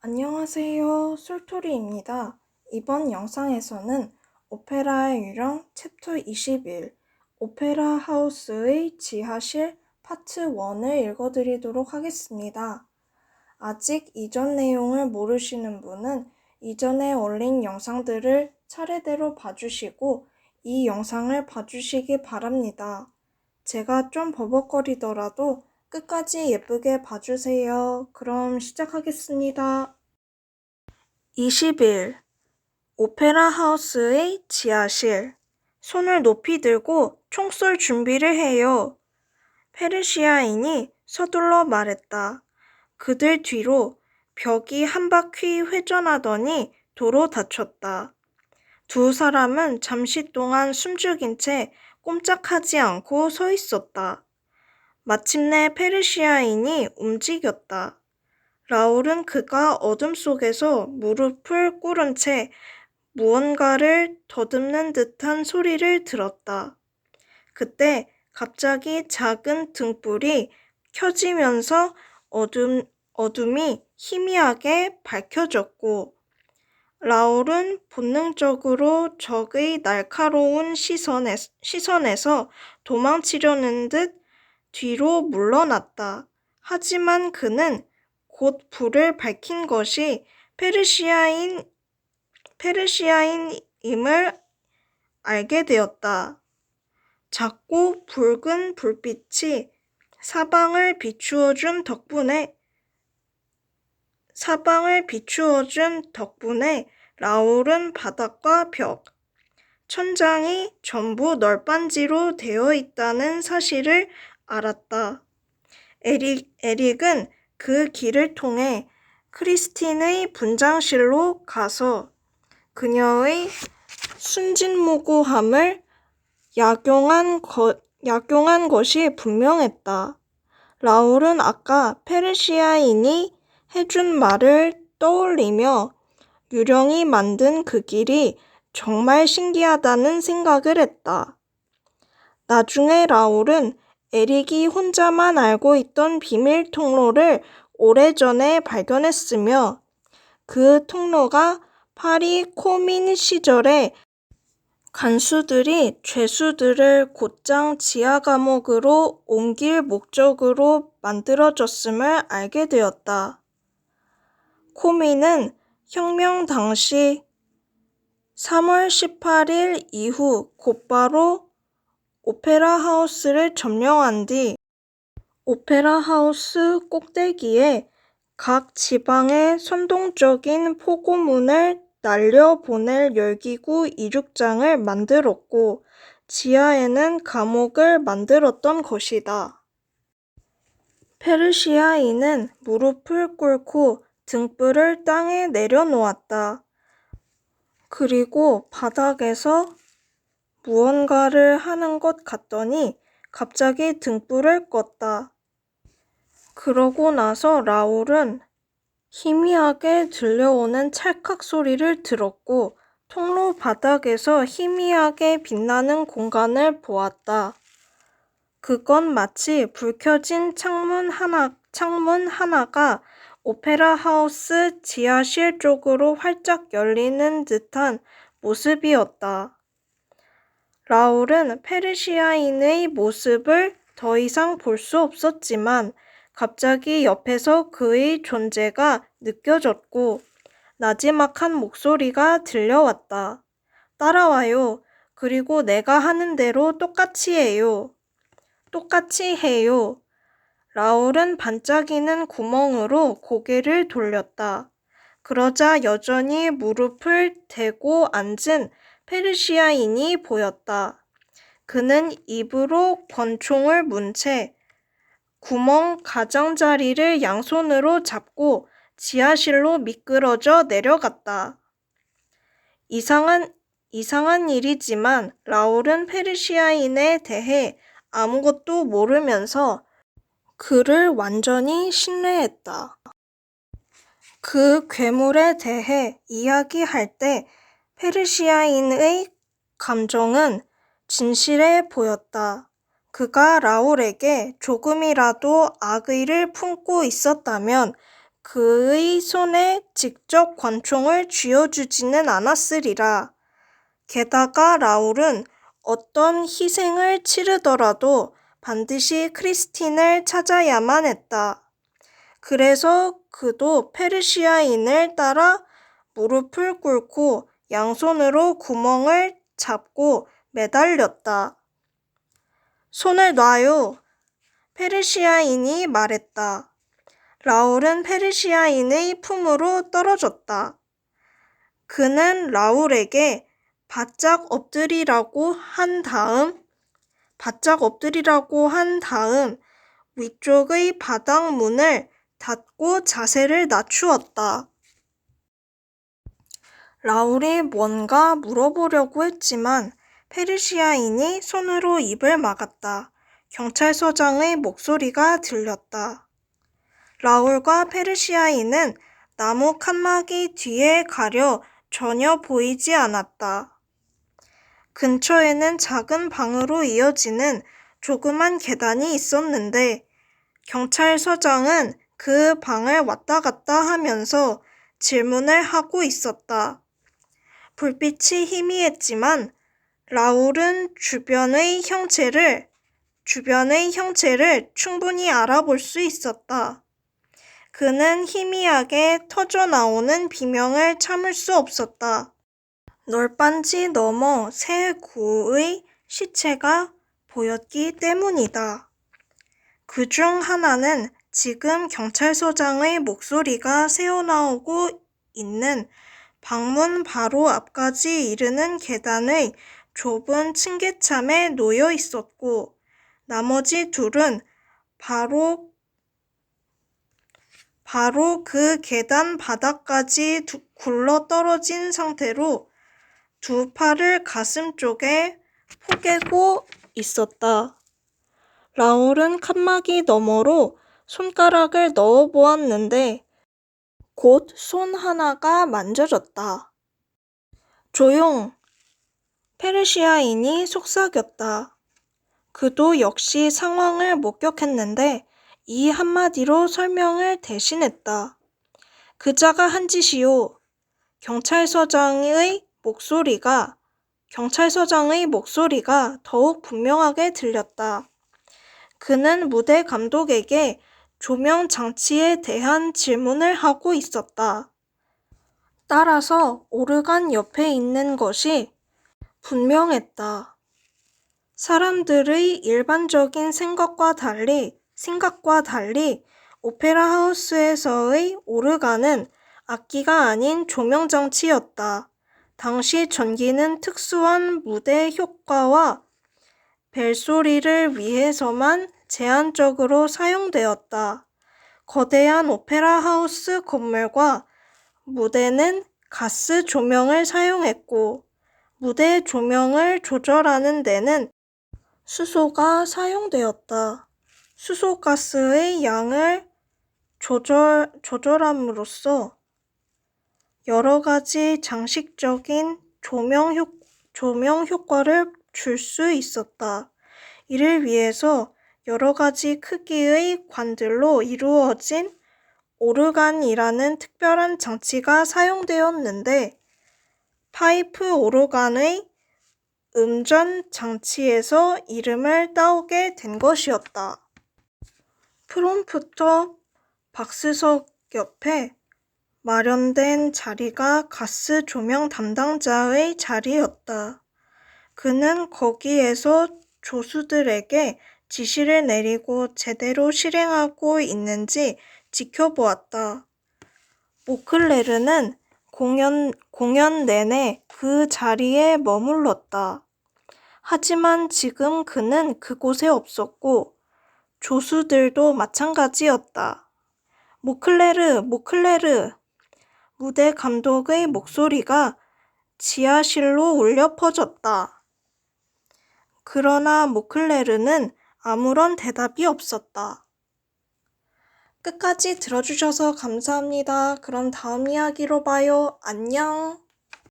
안녕하세요. 술토리입니다. 이번 영상에서는 오페라의 유령 챕터 21 오페라 하우스의 지하실 파트 1을 읽어드리도록 하겠습니다. 아직 이전 내용을 모르시는 분은 이전에 올린 영상들을 차례대로 봐주시고 이 영상을 봐주시기 바랍니다. 제가 좀 버벅거리더라도 끝까지 예쁘게 봐주세요. 그럼 시작하겠습니다. 20일 오페라 하우스의 지하실. 손을 높이 들고 총 쏠 준비를 해요. 페르시아인이 서둘러 말했다. 그들 뒤로 벽이 한 바퀴 회전하더니 도로 닫혔다. 두 사람은 잠시 동안 숨죽인 채 꼼짝하지 않고 서 있었다. 마침내 페르시아인이 움직였다. 라울은 그가 어둠 속에서 무릎을 꿇은 채 무언가를 더듬는 듯한 소리를 들었다. 그때 갑자기 작은 등불이 켜지면서 어둠이 희미하게 밝혀졌고 라울은 본능적으로 적의 날카로운 시선에서 도망치려는 듯 뒤로 물러났다. 하지만 그는 곧 불을 밝힌 것이 페르시아인임을 알게 되었다. 작고 붉은 불빛이 사방을 비추어준 덕분에 라울은 바닥과 벽, 천장이 전부 널빤지로 되어 있다는 사실을 알았다. 에릭은 그 길을 통해 크리스틴의 분장실로 가서 그녀의 순진무구함을 약용한 것이 분명했다. 라울은 아까 페르시아인이 해준 말을 떠올리며 유령이 만든 그 길이 정말 신기하다는 생각을 했다. 나중에 라울은 에릭이 혼자만 알고 있던 비밀 통로를 오래전에 발견했으며 그 통로가 파리 코민 시절에 간수들이 죄수들을 곧장 지하 감옥으로 옮길 목적으로 만들어졌음을 알게 되었다. 코민은 혁명 당시 3월 18일 이후 곧바로 오페라 하우스를 점령한 뒤 오페라 하우스 꼭대기에 각 지방의 선동적인 포고문을 날려보낼 열기구 이륙장을 만들었고 지하에는 감옥을 만들었던 것이다. 페르시아인은 무릎을 꿇고 등불을 땅에 내려놓았다. 그리고 바닥에서 무언가를 하는 것 같더니 갑자기 등불을 껐다. 그러고 나서 라울은 희미하게 들려오는 찰칵 소리를 들었고 통로 바닥에서 희미하게 빛나는 공간을 보았다. 그건 마치 불 켜진 창문 하나가 오페라 하우스 지하실 쪽으로 활짝 열리는 듯한 모습이었다. 라울은 페르시아인의 모습을 더 이상 볼 수 없었지만 갑자기 옆에서 그의 존재가 느껴졌고 나지막한 목소리가 들려왔다. 따라와요. 그리고 내가 하는 대로 똑같이 해요. 라울은 반짝이는 구멍으로 고개를 돌렸다. 그러자 여전히 무릎을 대고 앉은 페르시아인이 보였다. 그는 입으로 권총을 문 채 구멍 가장자리를 양손으로 잡고 지하실로 미끄러져 내려갔다. 이상한 일이지만 라울은 페르시아인에 대해 아무것도 모르면서 그를 완전히 신뢰했다. 그 괴물에 대해 이야기할 때 페르시아인의 감정은 진실해 보였다. 그가 라울에게 조금이라도 악의를 품고 있었다면 그의 손에 직접 권총을 쥐어주지는 않았으리라. 게다가 라울은 어떤 희생을 치르더라도 반드시 크리스틴을 찾아야만 했다. 그래서 그도 페르시아인을 따라 무릎을 꿇고 양손으로 구멍을 잡고 매달렸다. 손을 놔요. 페르시아인이 말했다. 라울은 페르시아인의 품으로 떨어졌다. 그는 라울에게 바짝 엎드리라고 한 다음 위쪽의 바닥 문을 닫고 자세를 낮추었다. 라울이 뭔가 물어보려고 했지만 페르시아인이 손으로 입을 막았다. 경찰서장의 목소리가 들렸다. 라울과 페르시아인은 나무 칸막이 뒤에 가려 전혀 보이지 않았다. 근처에는 작은 방으로 이어지는 조그만 계단이 있었는데 경찰서장은 그 방을 왔다 갔다 하면서 질문을 하고 있었다. 불빛이 희미했지만 라울은 주변의 형체를 충분히 알아볼 수 있었다. 그는 희미하게 터져나오는 비명을 참을 수 없었다. 널빤지 너머 새 구의 시체가 보였기 때문이다. 그중 하나는 지금 경찰서장의 목소리가 새어나오고 있는 방문 바로 앞까지 이르는 계단의 좁은 층계참에 놓여 있었고, 나머지 둘은 바로 그 계단 바닥까지 굴러 떨어진 상태로 두 팔을 가슴 쪽에 포개고 있었다. 라울은 칸막이 너머로 손가락을 넣어 보았는데 곧 손 하나가 만져졌다. 조용! 페르시아인이 속삭였다. 그도 역시 상황을 목격했는데 이 한마디로 설명을 대신했다. 그자가 한 짓이요. 경찰서장의 목소리가 더욱 분명하게 들렸다. 그는 무대 감독에게 조명 장치에 대한 질문을 하고 있었다. 따라서 오르간 옆에 있는 것이 분명했다. 사람들의 일반적인 생각과 달리 오페라 하우스에서의 오르간은 악기가 아닌 조명 장치였다. 당시 전기는 특수한 무대 효과와 벨소리를 위해서만 제한적으로 사용되었다. 거대한 오페라 하우스 건물과 무대는 가스 조명을 사용했고, 무대 조명을 조절하는 데는 수소가 사용되었다. 수소가스의 양을 조절함으로써 여러 가지 장식적인 조명 효과를 줄 수 있었다. 이를 위해서 여러 가지 크기의 관들로 이루어진 오르간이라는 특별한 장치가 사용되었는데 파이프 오르간의 음전 장치에서 이름을 따오게 된 것이었다. 프롬프터 박스석 옆에 마련된 자리가 가스 조명 담당자의 자리였다. 그는 거기에서 조수들에게 지시를 내리고 제대로 실행하고 있는지 지켜보았다. 모클레르는 공연 내내 그 자리에 머물렀다. 하지만 지금 그는 그곳에 없었고 조수들도 마찬가지였다. 모클레르! 무대 감독의 목소리가 지하실로 울려 퍼졌다. 그러나 모클레르는 아무런 대답이 없었다. 끝까지 들어주셔서 감사합니다. 그럼 다음 이야기로 봐요. 안녕!